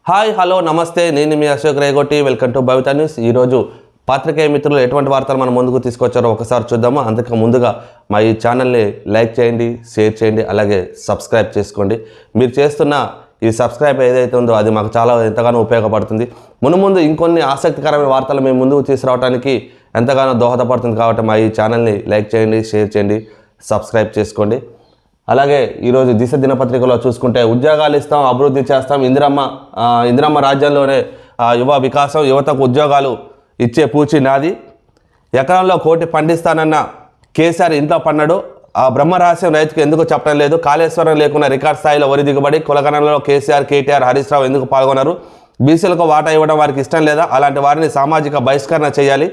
Hi hello నమస్తే, నేను మీ Ashok Regoti. Welcome to Bhavitha news. ఈరోజు పాత్రికేయ మిత్రులు ఎటువంటి వార్తలు మన ముందుకు తీసుకొచ్చారో ఒకసారి చూద్దాము. అంతకు ముందుగా మా ఈ ఛానల్ని లైక్ చేయండి, షేర్ చేయండి, అలాగే సబ్స్క్రైబ్ చేసుకోండి. మీరు చేస్తున్న ఈ సబ్స్క్రైబ్ ఏదైతే ఉందో అది మాకు చాలా ఎంతగానో ఉపయోగపడుతుంది. ముందు ఇంకొన్ని ఆసక్తికరమైన వార్తలు మేము ముందుకు తీసుకురావడానికి ఎంతగానో దోహదపడుతుంది. కాబట్టి మా ఈ ఛానల్ని లైక్ చేయండి, షేర్ చేయండి, సబ్స్క్రైబ్ చేసుకోండి. అలాగే ఈరోజు దిశ దినపత్రికలో చూసుకుంటే ఉద్యోగాలు ఇస్తాం, అభివృద్ధి చేస్తాం, ఇందిరమ్మ రాజ్యంలోనే యువ వికాసం, యువతకు ఉద్యోగాలు ఇచ్చే పూచి నాది, ఎకరంలో 1 కోటి పండిస్తానన్న కేసీఆర్ ఇంట్లో పన్నాడు, ఆ బ్రహ్మరహస్యం రైతుకు ఎందుకు చెప్పడం లేదు, కాళేశ్వరం లేకుండా రికార్డ్ స్థాయిలో వరి దిగుబడి, కులగణనలో కేసీఆర్, కేటీఆర్, హరీష్ రావు ఎందుకు పాల్గొన్నారు, బీసీలకు వాటా ఇవ్వడం వారికి ఇష్టం లేదా, అలాంటి వారిని సామాజిక బహిష్కరణ చేయాలి,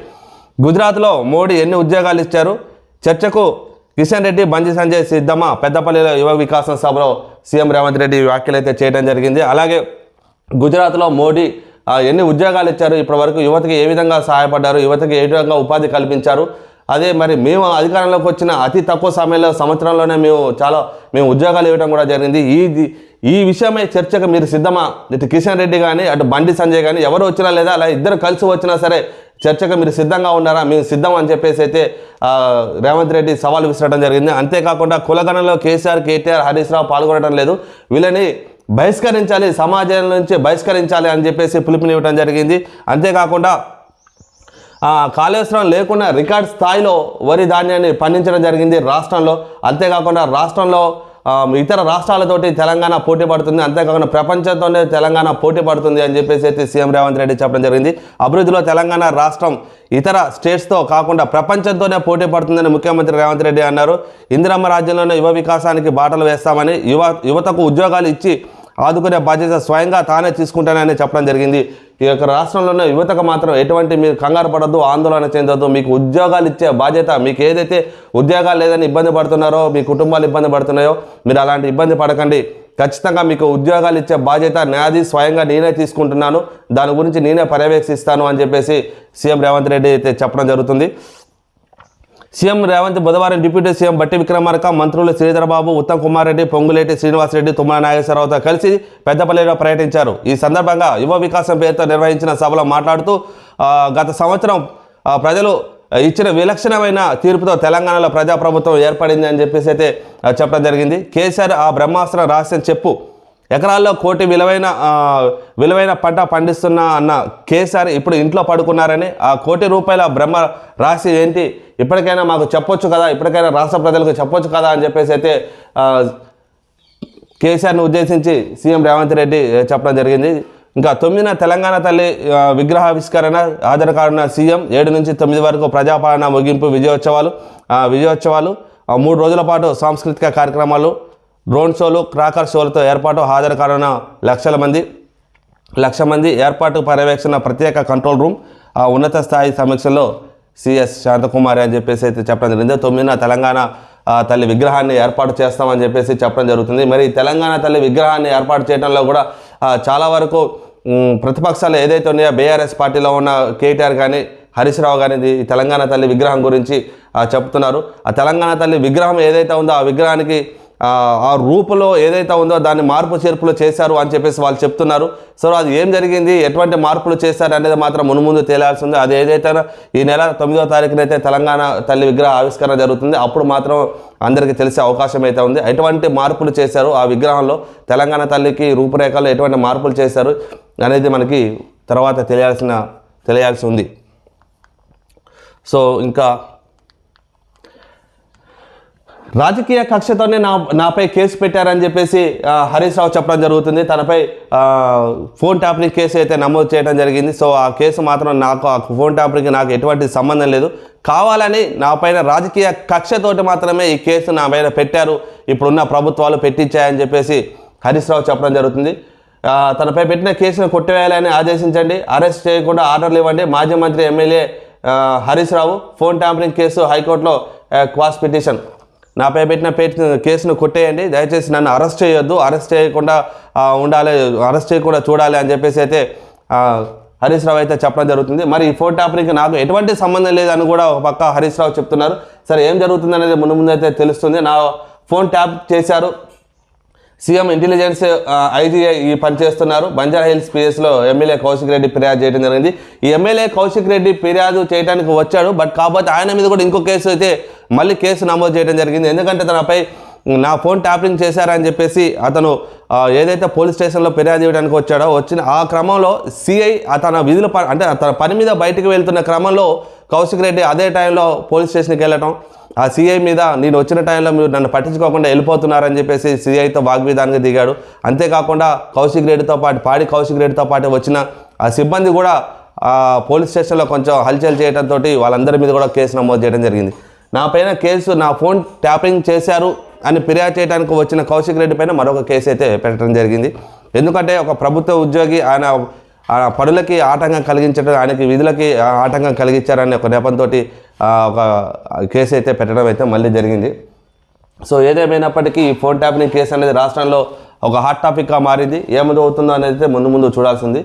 గుజరాత్లో మోడీ ఎన్ని ఉద్యోగాలు ఇచ్చారు, చర్చకు కిషన్ రెడ్డి, బండి సంజయ్ సిద్ధమా, పెద్దపల్లిలో యువ వికాసం సభలో సీఎం రేవంత్ రెడ్డి వ్యాఖ్యలు అయితే చేయడం జరిగింది. అలాగే గుజరాత్లో మోడీ ఎన్ని ఉద్యోగాలు ఇచ్చారు, ఇప్పటివరకు యువతకి ఏ విధంగా సహాయపడ్డారు, యువతకి ఏ విధంగా ఉపాధి కల్పించారు, అదే మరి మేము అధికారంలోకి వచ్చిన అతి తక్కువ సమయంలో సంవత్సరంలోనే మేము ఉద్యోగాలు ఇవ్వడం కూడా జరిగింది. ఈ విషయమై చర్చకు మీరు సిద్ధమా, ఇటు కిషన్ రెడ్డి కానీ అటు బండి సంజయ్ కానీ ఎవరు వచ్చినా లేదా అలా ఇద్దరు కలిసి వచ్చినా సరే చర్చకు మీరు సిద్ధంగా ఉన్నారా, మేము సిద్ధం అని చెప్పేసి అయితే రేవంత్ రెడ్డి సవాల్ విసరడం జరిగింది. అంతేకాకుండా కులగణనలో కేసీఆర్, కేటీఆర్, హరీష్ రావు పాల్గొనడం లేదు, వీళ్ళని బహిష్కరించాలి, సమాజం నుంచి బహిష్కరించాలి అని చెప్పేసి పిలుపునివ్వడం జరిగింది. అంతేకాకుండా కాళేశ్వరం లేకుండా రికార్డ్ స్థాయిలో వరి ధాన్యాన్ని పండించడం జరిగింది రాష్ట్రంలో. అంతేకాకుండా రాష్ట్రంలో ఇతర రాష్ట్రాలతోటి తెలంగాణ పోటీ పడుతుంది, అంతేకాకుండా ప్రపంచంతోనే తెలంగాణ పోటీ పడుతుంది అని చెప్పేసి అయితే సీఎం రేవంత్ రెడ్డి చెప్పడం జరిగింది. అభివృద్ధిలో తెలంగాణ రాష్ట్రం ఇతర స్టేట్స్తో కాకుండా ప్రపంచంతోనే పోటీ పడుతుందని ముఖ్యమంత్రి రేవంత్ రెడ్డి అన్నారు. ఇందిరమ్మ రాజ్యంలోనే యువ వికాసానికి బాటలు వేస్తామని, యువతకు ఉద్యోగాలు ఇచ్చి ఆదుకునే బాధ్యత స్వయంగా తానే తీసుకుంటానని చెప్పడం జరిగింది. ఈ యొక్క రాష్ట్రంలోనే యువతకు మాత్రం ఎటువంటి మీరు కంగారు పడద్దు, ఆందోళన చెందొద్దు, మీకు ఉద్యోగాలు ఇచ్చే బాధ్యత, మీకు ఏదైతే ఉద్యోగాలు లేదని ఇబ్బంది పడుతున్నారో, మీ కుటుంబాలు ఇబ్బంది పడుతున్నాయో మీరు అలాంటి ఇబ్బంది పడకండి. ఖచ్చితంగా మీకు ఉద్యోగాలు ఇచ్చే బాధ్యత నాది, స్వయంగా నేనే తీసుకుంటున్నాను, దాని గురించి నేనే పర్యవేక్షిస్తాను అని చెప్పేసి సీఎం రేవంత్ రెడ్డి అయితే చెప్పడం జరుగుతుంది. సీఎం రేవంత్ బుధవారం డిప్యూటీ సీఎం బట్టి విక్రమార్క, మంత్రులు శ్రీధరబాబు, ఉత్తమ్ కుమార్ రెడ్డి, పొంగులేటి శ్రీనివాసరెడ్డి, తుమ్మల నాగేశ్వరరావుతో కలిసి పెద్దపల్లిలో పర్యటించారు. ఈ సందర్భంగా యువ వికాసం పేరుతో నిర్వహించిన సభలో మాట్లాడుతూ గత సంవత్సరం ప్రజలు ఇచ్చిన విలక్షణమైన తీర్పుతో తెలంగాణలో ప్రజాప్రభుత్వం ఏర్పడింది అని చెప్పేసి అయితే చెప్పడం జరిగింది. కేసీఆర్ ఆ బ్రహ్మాస్త్రం రహస్యం చెప్పు, ఎకరాల్లో 1 కోటి విలువైన పంట పండిస్తున్నా అన్న కేసీఆర్ ఇప్పుడు ఇంట్లో పడుకున్నారని, ఆ 1 కోటి రూపాయల బ్రహ్మ రాశి ఏంటి, ఇప్పటికైనా మాకు చెప్పొచ్చు కదా, ఇప్పటికైనా రాష్ట్ర ప్రజలకు చెప్పొచ్చు కదా అని చెప్పేసి అయితే కేసీఆర్ని ఉద్దేశించి సీఎం రేవంత్ రెడ్డి చెప్పడం జరిగింది. ఇంకా 9న తెలంగాణ తల్లి విగ్రహావిష్కరణ, హాజరు కానున్న సీఎం. 7 నుంచి 9 వరకు ప్రజాపాలన ముగింపు విజయోత్సవాలు 3 రోజుల పాటు సాంస్కృతిక కార్యక్రమాలు, డ్రోన్ షోలు, క్రాకర్ షోలతో ఏర్పాటు, హాజరు కానున్న 1,00,000 మంది, ఏర్పాటు పర్యవేక్షణ ప్రత్యేక కంట్రోల్ రూమ్, ఉన్నత స్థాయి సమీక్షలో సిఎస్ శాంతకుమారి అని చెప్పేసి అయితే చెప్పడం జరిగింది. 9న తెలంగాణ తల్లి విగ్రహాన్ని ఏర్పాటు చేస్తామని చెప్పేసి చెప్పడం జరుగుతుంది. మరి తెలంగాణ తల్లి విగ్రహాన్ని ఏర్పాటు చేయడంలో కూడా చాలా వరకు ప్రతిపక్షాలు ఏదైతే ఉన్నాయో బీఆర్ఎస్ పార్టీలో ఉన్న కేటీఆర్ కానీ హరీష్ రావు కానీ ఈ తెలంగాణ తల్లి విగ్రహం గురించి చెప్తున్నారు. ఆ తెలంగాణ తల్లి విగ్రహం ఏదైతే ఉందో ఆ విగ్రహానికి ఆ రూపులో ఏదైతే ఉందో దాన్ని మార్పు చేర్పులు చేశారు అని చెప్పేసి వాళ్ళు చెప్తున్నారు. సో అది ఏం జరిగింది, ఎటువంటి మార్పులు చేశారు అనేది మాత్రం ముందు తేలాల్సి ఉంది. అది ఏదైతే ఈ నెల 9వ తారీఖునైతే తెలంగాణ తల్లి విగ్రహ ఆవిష్కరణ జరుగుతుంది, అప్పుడు మాత్రం అందరికీ తెలిసే అవకాశం అయితే ఉంది. ఎటువంటి మార్పులు చేశారు ఆ విగ్రహంలో, తెలంగాణ తల్లికి రూపురేఖలు ఎటువంటి మార్పులు చేశారు అనేది మనకి తర్వాత తెలియాల్సి ఉంది. సో ఇంకా రాజకీయ కక్షతోనే నాపై కేసు పెట్టారని చెప్పేసి హరీష్ రావు చెప్పడం జరుగుతుంది. తనపై ఫోన్ ట్యాపరింగ్ కేసు అయితే నమోదు చేయడం జరిగింది. సో ఆ కేసు మాత్రం ఆ ఫోన్ ట్యాపరింగ్కి నాకు ఎటువంటి సంబంధం లేదు, కావాలని నా పైన రాజకీయ కక్షతోటి మాత్రమే ఈ కేసు నా పైన పెట్టారు, ఇప్పుడున్న ప్రభుత్వాలు పెట్టించాయని చెప్పేసి హరీష్ రావు చెప్పడం జరుగుతుంది. తనపై పెట్టిన కేసును కొట్టివేయాలని ఆదేశించండి, అరెస్ట్ చేయకుండా ఆర్డర్లు ఇవ్వండి. మాజీ మంత్రి MLA Harish Rao phone tapering case హైకోర్టులో క్వాష్ పిటిషన్, నాపై పెట్టిన కేసును కొట్టేయండి, దయచేసి నన్ను అరెస్ట్ చేయొద్దు, అరెస్ట్ చేయకుండా చూడాలి అని చెప్పేసి అయితే హరీష్ రావు అయితే చెప్పడం జరుగుతుంది. మరి ఈ ఫోన్ ట్యాపరింగ్కి నాకు ఎటువంటి సంబంధం లేదని కూడా ఒక పక్క హరీష్ రావు చెప్తున్నారు. సరే ఏం జరుగుతుంది అనేది ముందు అయితే తెలుస్తుంది. నా ఫోన్ ట్యాప్ చేశారు, సీఎం ఇంటెలిజెన్స్ ఐజీఐ ఈ పని చేస్తున్నారు. బంజారా హిల్స్ పిఎస్లో ఎమ్మెల్యే కౌశిక్ రెడ్డి ఫిర్యాదు చేయడం జరిగింది. ఈ ఎమ్మెల్యే కౌశిక్ రెడ్డి ఫిర్యాదు చేయడానికి వచ్చాడు. బట్ కాకపోతే ఆయన మీద కూడా ఇంకో కేసు అయితే మళ్ళీ కేసు నమోదు చేయడం జరిగింది. ఎందుకంటే తనపై నా ఫోన్ ట్యాపింగ్ చేశారని చెప్పేసి అతను ఏదైతే పోలీస్ స్టేషన్లో ఫిర్యాదు చేయడానికి వచ్చాడో వచ్చిన ఆ క్రమంలో సిఐ తన విధుల అంటే తన పని మీద బయటికి వెళ్తున్న క్రమంలో కౌశిక్ రెడ్డి అదే టైంలో పోలీస్ స్టేషన్కి వెళ్ళటం, ఆ సిఐ మీద నేను వచ్చిన టైంలో మీరు నన్ను పట్టించుకోకుండా వెళ్ళిపోతున్నారని చెప్పేసి సిఐతో వాగ్విధానికి దిగాడు. అంతేకాకుండా కౌశిక్ రెడ్డితో పాటు కౌశిక్ రెడ్డితో పాటు వచ్చిన ఆ సిబ్బంది కూడా పోలీస్ స్టేషన్లో కొంచెం హల్చల్ చేయడంతో వాళ్ళందరి మీద కూడా కేసు నమోదు చేయడం జరిగింది. నా పైన కేసు నా ఫోన్ ట్యాపింగ్ చేశారు అని ఫిర్యాదు చేయడానికి వచ్చిన కౌశిక్ రెడ్డి పైన మరొక కేసు అయితే పెట్టడం జరిగింది. ఎందుకంటే ఒక ప్రభుత్వ ఉద్యోగి ఆయన పనులకి ఆటంకం కలిగించడం, ఆయనకి విధులకి ఆటంకం కలిగించారనే ఒక నెపంతో ఒక కేసు అయితే పెట్టడం అయితే మళ్ళీ జరిగింది. సో ఏదేమైనప్పటికీ ఈ ఫోన్ ట్యాపింగ్ కేసు అనేది రాష్ట్రంలో ఒక హాట్ టాపిక్గా మారింది. ఏముందు అవుతుందో అనేది ముందు చూడాల్సింది.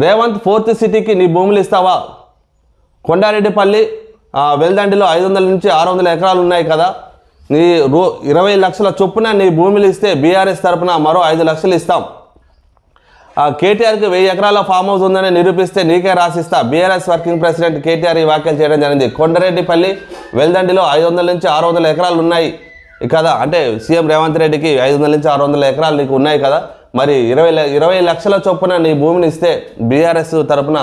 రేవంత్ 4th సిటీకి నీ భూములు ఇస్తావా? కొండారెడ్డిపల్లి వెల్దండిలో 500 నుంచి 600 ఎకరాలు ఉన్నాయి కదా, నీ 20 లక్షల చొప్పున నీ భూములు ఇస్తే బీఆర్ఎస్ తరఫున మరో 5 లక్షలు ఇస్తాం. కేటీఆర్కి 1000 ఎకరాల ఫామ్ హౌస్ ఉందని నిరూపిస్తే నీకే రాసిస్తా. బీఆర్ఎస్ వర్కింగ్ ప్రెసిడెంట్ కేటీఆర్ ఈ వ్యాఖ్యలు చేయడం జరిగింది. కొండారెడ్డిపల్లి వెల్దండిలో 500 నుంచి 600 ఎకరాలు ఉన్నాయి కదా, అంటే సీఎం రేవంత్ రెడ్డికి 500 నుంచి 600 ఎకరాలు నీకు ఉన్నాయి కదా, మరి 20 లక్షల చొప్పున నీ భూమిని ఇస్తే బీఆర్ఎస్ తరఫున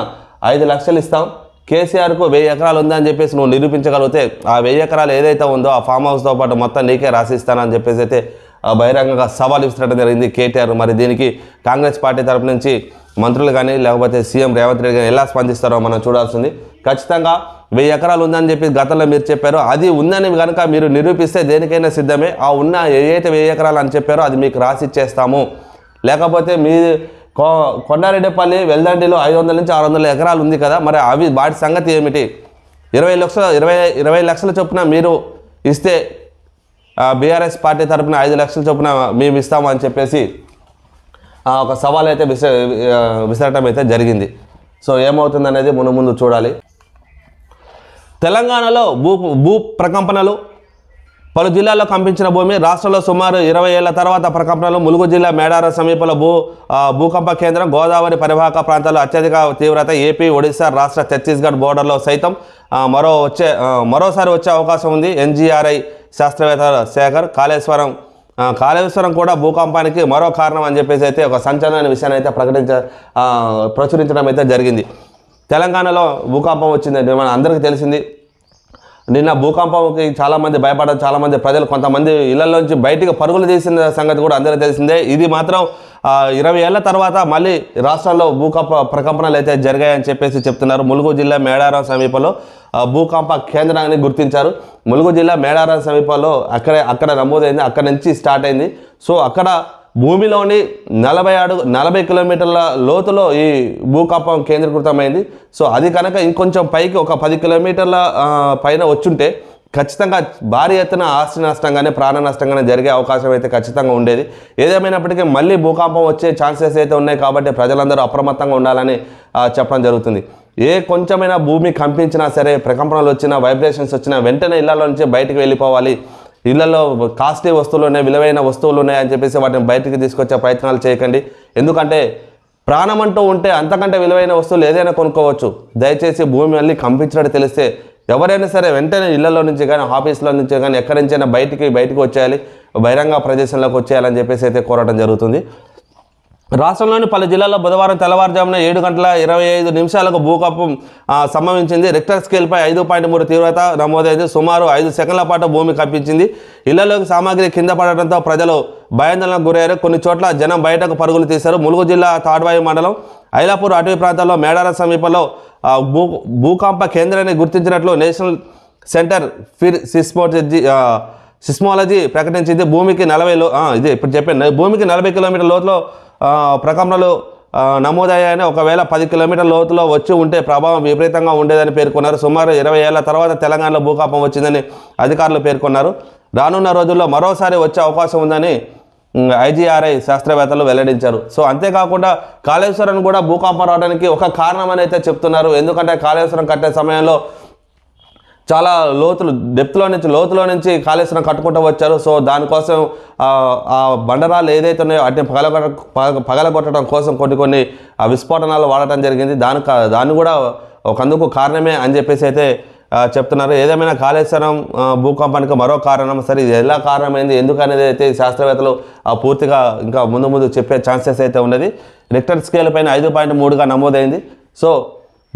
5 లక్షలు ఇస్తాం. కేసీఆర్కు 1000 ఎకరాలు ఉందని చెప్పేసి నువ్వు నిరూపించగలిగితే ఆ 1000 ఎకరాలు ఏదైతే ఉందో ఆ ఫామ్ హౌస్తో పాటు మొత్తం నీకే రాసిస్తానని చెప్పేసి అయితే బహిరంగంగా సవాల్ ఇస్తడం జరిగింది కేటీఆర్. మరి దీనికి కాంగ్రెస్ పార్టీ తరపు నుంచి మంత్రులు కానీ లేకపోతే సీఎం రేవంత్ రెడ్డి కానీ ఎలా స్పందిస్తారో మనం చూడాల్సింది. ఖచ్చితంగా 1000 ఎకరాలు ఉందని చెప్పి గతంలో మీరు చెప్పారో అది ఉందని కనుక మీరు నిరూపిస్తే దేనికైనా సిద్ధమే. ఆ ఉన్న ఏదైతే 1000 ఎకరాలు అని చెప్పారో అది మీకు రాసిచ్చేస్తాము. లేకపోతే మీ కొండారెడ్డిపల్లి వెల్దండిలో 500 నుంచి 600 ఎకరాలు ఉంది కదా, మరి అవి వాటి సంగతి ఏమిటి? 20 లక్షల చొప్పున మీరు ఇస్తే బీఆర్ఎస్ పార్టీ తరఫున 5 లక్షల చొప్పున మేము ఇస్తాము అని చెప్పేసి ఒక సవాల్ అయితే విసరటం అయితే జరిగింది. సో ఏమవుతుంది అనేది ముందు చూడాలి. తెలంగాణలో భూ ప్రకంపనలు, పలు జిల్లాల్లో కంపించిన భూమి. రాష్ట్రంలో సుమారు 20 ఏళ్ల తర్వాత ప్రకంపనలు. ములుగు జిల్లా మేడారం సమీపంలో భూకంప కేంద్రం. గోదావరి పరివాహక ప్రాంతాల్లో అత్యధిక తీవ్రత. ఏపీ, ఒడిశా రాష్ట్ర ఛత్తీస్గఢ్ బోర్డర్లో సైతం మరోసారి వచ్చే అవకాశం ఉంది. ఎన్జీఆర్ఐ శాస్త్రవేత్త శేఖర్. కాళేశ్వరం కూడా భూకంపానికి మరో కారణం అని చెప్పేసి అయితే ఒక సంచలన విషయాన్ని అయితే ప్రచురించడం అయితే జరిగింది. తెలంగాణలో భూకంపం వచ్చింది మన అందరికీ తెలిసింది. నిన్న భూకంపంకి చాలామంది భయపడ్డారు. చాలామంది ప్రజలు కొంతమంది ఇళ్లలోంచి బయటికి పరుగులు తీసిన సంగతి కూడా అందరికీ తెలిసిందే. ఇది మాత్రం 20 ఏళ్ల తర్వాత మళ్ళీ రాష్ట్రంలో ప్రకంపనలు అయితే జరిగాయని చెప్పేసి చెప్తున్నారు. ములుగు జిల్లా మేడారం సమీపంలో భూకంప కేంద్రాన్ని గుర్తించారు. ములుగు జిల్లా మేడారం సమీపంలో అక్కడ నమోదైంది. అక్కడ నుంచి స్టార్ట్ అయింది. సో అక్కడ భూమిలోని 40 కిలోమీటర్ల లోతులో ఈ భూకంపం కేంద్రీకృతమైంది. సో అది కనుక ఇంకొంచెం పైకి ఒక 10 కిలోమీటర్ల పైన వచ్చుంటే ఖచ్చితంగా భారీ ఎత్తున ఆస్తి నష్టంగానే ప్రాణ నష్టంగానే జరిగే అవకాశం అయితే ఖచ్చితంగా ఉండేది. ఏదేమైనప్పటికీ మళ్ళీ భూకంపం వచ్చే ఛాన్సెస్ అయితే ఉన్నాయి కాబట్టి ప్రజలందరూ అప్రమత్తంగా ఉండాలని చెప్పడం జరుగుతుంది. కొంచెమైనా భూమి కంపించినా సరే, ప్రకంపనలు వచ్చినా, వైబ్రేషన్స్ వచ్చినా వెంటనే ఇళ్లలో నుంచి బయటికి వెళ్ళిపోవాలి. ఇళ్లలో కాస్ట్లీ వస్తువులు ఉన్నాయి, విలువైన వస్తువులు ఉన్నాయి అని చెప్పేసి వాటిని బయటికి తీసుకొచ్చే ప్రయత్నాలు చేయకండి. ఎందుకంటే ప్రాణం అంటూ ఉంటే అంతకంటే విలువైన వస్తువులు ఏదైనా కొనుక్కోవచ్చు. దయచేసి భూమి మళ్ళీ కంపించినట్టు తెలిస్తే ఎవరైనా సరే వెంటనే ఇళ్లలో నుంచి కానీ, ఆఫీసులో నుంచి కానీ, ఎక్కడి నుంచైనా బయటికి వచ్చేయాలి, బహిరంగ ప్రదేశంలోకి వచ్చేయాలని చెప్పేసి అయితే కోరడం జరుగుతుంది. రాష్ట్రంలోని పలు జిల్లాల్లో బుధవారం తెల్లవారుజామున 7:25 భూకంపం సంభవించింది. రిక్టర్ స్కేల్పై 5.3 తీవ్రత నమోదైంది. సుమారు 5 సెకండ్ల పాటు భూమి కంపించింది. ఇళ్లలోకి సామాగ్రి కింద పడటంతో ప్రజలు భయాందోళనకు గురయ్యారు. కొన్ని చోట్ల జనం బయటకు పరుగులు తీశారు. ములుగు జిల్లా తాడ్వాయి మండలం ఐలాపూర్ అటవీ ప్రాంతాల్లో మేడారం సమీపంలో భూకంప కేంద్రాన్ని గుర్తించినట్లు నేషనల్ సెంటర్ ఫర్ సిస్మాలజీ ప్రకటించింది. భూమికి 40 కిలోమీటర్ల లోతులో ప్రకంపనలు నమోదయ్యాయని, ఒకవేళ 10 కిలోమీటర్ల లోతులో వచ్చి ఉంటే ప్రభావం విపరీతంగా ఉండేదని పేర్కొన్నారు. సుమారు 20 ఏళ్ల తర్వాత తెలంగాణలో భూకంపం వచ్చిందని అధికారులు పేర్కొన్నారు. రానున్న రోజుల్లో మరోసారి వచ్చే అవకాశం ఉందని ఐజీఆర్ఐ శాస్త్రవేత్తలు వెల్లడించారు. సో అంతేకాకుండా కాళేశ్వరం కూడా భూకంపం రావడానికి ఒక కారణం అని అయితే చెప్తున్నారు. ఎందుకంటే కాళేశ్వరం కట్టే సమయంలో చాలా లోతులో నుంచి కాళేశ్వరం కట్టుకుంటూ వచ్చారు. సో దానికోసం ఆ బండరాలు ఏదైతే ఉన్నాయో వాటిని పగలగొట్టడం కోసం కొన్ని విస్ఫోటనాలు వాడటం జరిగింది. దాన్ని కూడా ఒకందుకు కారణమే అని చెప్పేసి అయితే చెప్తున్నారు. ఏదేమైనా కాళేశ్వరం భూకంపానికి మరో కారణం. సరే ఇది ఎలా కారణమైంది ఎందుకు అనేది అయితే శాస్త్రవేత్తలు పూర్తిగా ఇంకా ముందు చెప్పే ఛాన్సెస్ అయితే ఉన్నది. రిక్టర్ స్కేల్ పైన 5.3గా నమోదైంది. సో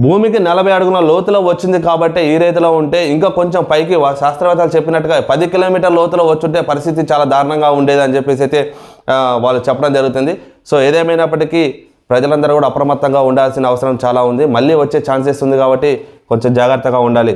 భూమికి 40 అడుగుల లోతులో వచ్చింది కాబట్టి ఈ రీతిలో ఉంటే ఇంకా కొంచెం పైకి శాస్త్రవేత్తలు చెప్పినట్టుగా 10 కిలోమీటర్ల లోతులో వచ్చుంటే పరిస్థితి చాలా దారుణంగా ఉండేది అని చెప్పేసి అయితే వాళ్ళు చెప్పడం జరుగుతుంది. సో ఏదేమైనప్పటికీ ప్రజలందరూ కూడా అప్రమత్తంగా ఉండాల్సిన అవసరం చాలా ఉంది. మళ్ళీ వచ్చే ఛాన్సెస్ ఉంది కాబట్టి కొంచెం జాగ్రత్తగా ఉండాలి.